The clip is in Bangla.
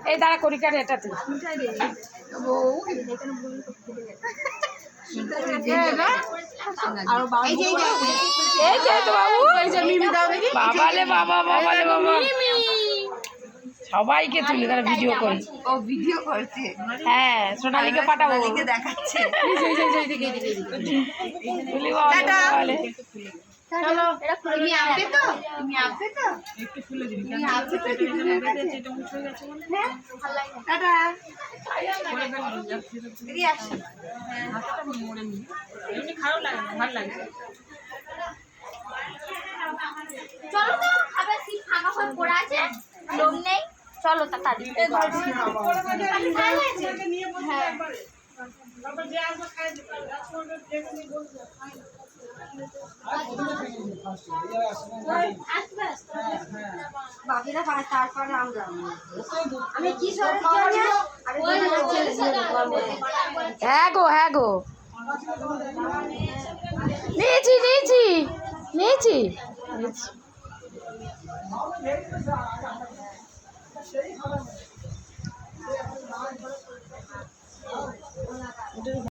এই দাঁড়া করিকার এটাতে সবাইকে তুলে তারা ভিডিও করে। ও ভিডিও করছে? হ্যাঁ, সোনালীকে পাঠাবো, দেখাচ্ছে। চলো এটা খুলে নিয়ে আসবে তো? তুমি আসবে তো? একটু খুলে দিবি। তুমি আসবে তো? দিদি বেঁধেছে এটা মুছে গেছে বলে। হ্যাঁ, ভালো লাগে। টাটা। করে দেন দিদি আসো। হ্যাঁ, হাতটা মোড়ে নি। এমনি খারাপ লাগে না, ভালো লাগে। চলো তো, আবার সিট ফাঁকা হয়ে পড়ে আছে, লোক নেই। চলো তাড়াতাড়ি। নিয়ে বসে একবারে। বাবা যে আসবে খাই দিতে আসলে দেখনি বলছে খাই না। বাকিরা পায় তারপরে আমরা। আমি কি সরে হ্যাঁ গো, হ্যাঁ গো, নিয়েছি নিয়েছি নিয়েছি নিয়েছি।